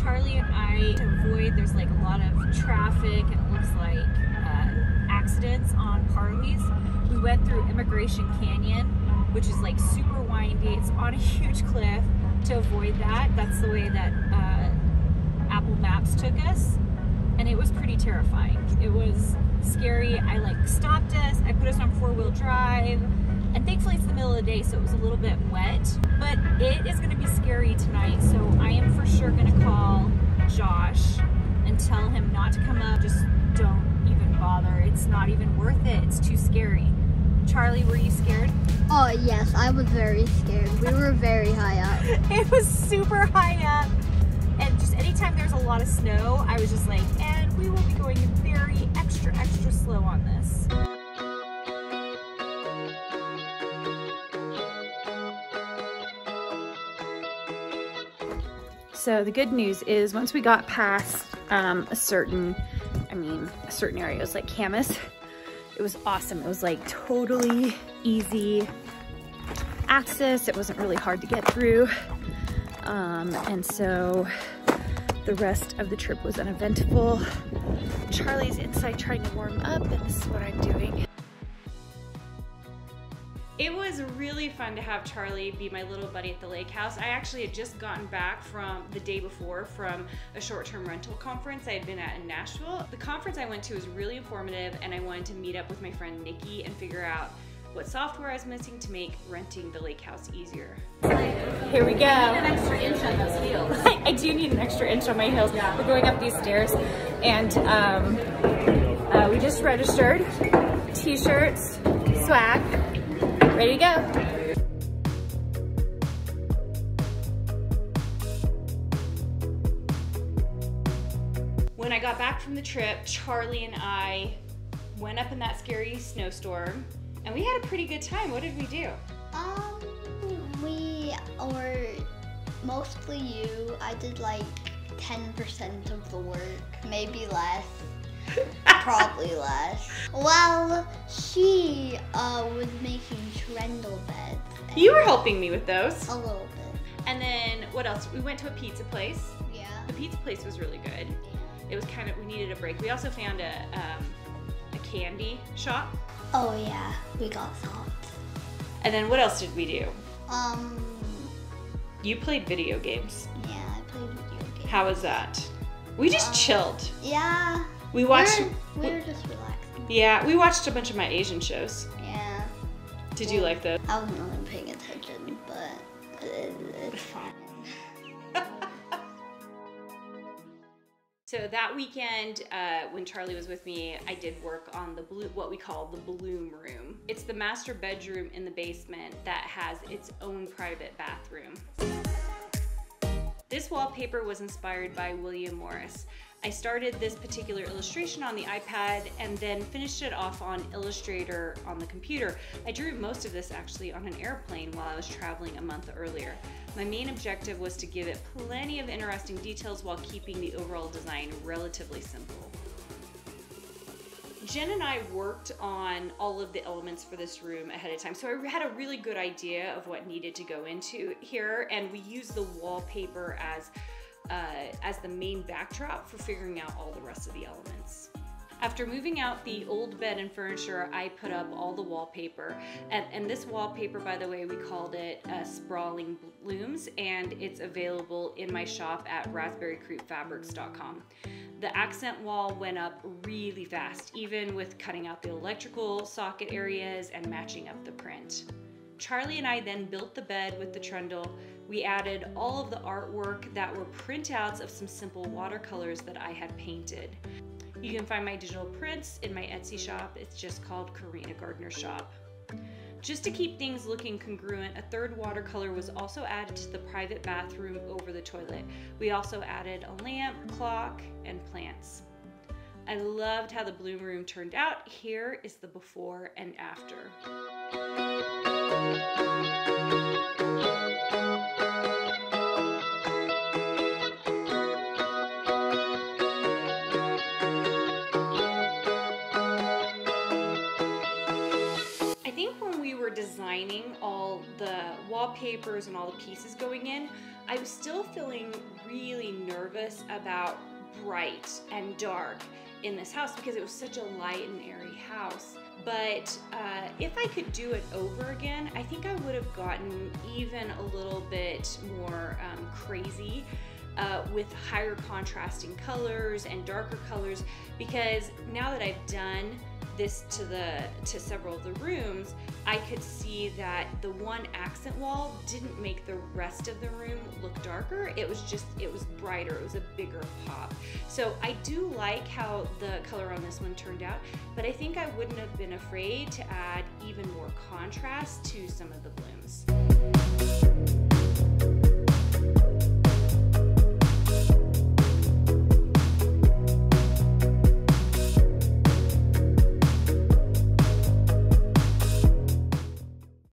Charlie and I, to avoid, there's like a lot of traffic and it looks like accidents on Parley's. We went through Immigration Canyon, which is like super windy. It's on a huge cliff. To avoid that, that's the way that Apple Maps took us, and it was pretty terrifying. It was scary. I like stopped us. I put us on 4-wheel drive, and thankfully it's the middle of the day, so it was a little bit wet. But it is going to be scary tonight, so I am for sure going to call Josh and tell him not to come up. Just don't even bother. It's not even worth it. It's too scary. Charlie, were you scared? Oh yes, I was very scared. We were very high up. It was super high up, and just anytime there's a lot of snow, I was just like, and we will be going very extra slow on this. So the good news is once we got past a certain area, it was like Camas. It was awesome. It was like totally easy access. It wasn't really hard to get through. And so the rest of the trip was uneventful. Charlie's inside trying to warm up, and this is what I'm doing. It was really fun to have Charlie be my little buddy at the lake house. I actually had just gotten back from the day before from a short-term rental conference I had been at in Nashville. The conference I went to was really informative, and I wanted to meet up with my friend Nikki and figure out what software I was missing to make renting the lake house easier. Here we go. I need an extra inch on those heels. I do need an extra inch on my heels. Yeah. We're going up these stairs, and we just registered. T-shirts, swag. Ready to go. When I got back from the trip, Charlie and I went up in that scary snowstorm, and we had a pretty good time. What did we do? Or mostly you. I did like 10% of the work, maybe less. Probably less. Well, she was making trundle beds. You were helping me with those. A little bit. And then what else? We went to a pizza place. Yeah. The pizza place was really good. Yeah. It was kind of, we needed a break. We also found a candy shop. Oh yeah, we got socks. And then what else did we do? You played video games. Yeah, I played video games. How was that? We just chilled. Yeah. We watched. We were just relaxing. Yeah, we watched a bunch of my Asian shows. Yeah. Did you like those? I wasn't really paying attention, but it's fine. So that weekend, when Charlie was with me, I did work on what we call the Bloom Room. It's the master bedroom in the basement that has its own private bathroom. This wallpaper was inspired by William Morris. I started this particular illustration on the iPad and then finished it off on Illustrator on the computer. I drew most of this actually on an airplane while I was traveling a month earlier. My main objective was to give it plenty of interesting details while keeping the overall design relatively simple. Jen and I worked on all of the elements for this room ahead of time, so I had a really good idea of what needed to go into here, and we used the wallpaper as the main backdrop for figuring out all the rest of the elements. After moving out the old bed and furniture, I put up all the wallpaper. And this wallpaper, by the way, we called it Sprawling Blooms, and it's available in my shop at raspberrycreekfabrics.com. The accent wall went up really fast, even with cutting out the electrical socket areas and matching up the print. Charlie and I then built the bed with the trundle. We added all of the artwork that were printouts of some simple watercolors that I had painted. You can find my digital prints in my Etsy shop. It's just called Karina Gardner Shop. Just to keep things looking congruent, a third watercolor was also added to the private bathroom over the toilet. We also added a lamp, clock, and plants. I loved how the Bloom Room turned out. Here is the before and after. Designing all the wallpapers and all the pieces going in, I was still feeling really nervous nervous about bright and dark in this house because it was such a light and airy house. But if I could do it over again, I think I would have gotten even a little bit more crazy with higher contrasting colors and darker colors, because now that I've done this to several of the rooms, I could see that the one accent wall didn't make the rest of the room look darker. It was brighter, it was a bigger pop. So I do like how the color on this one turned out, but I think I wouldn't have been afraid to add even more contrast to some of the blooms.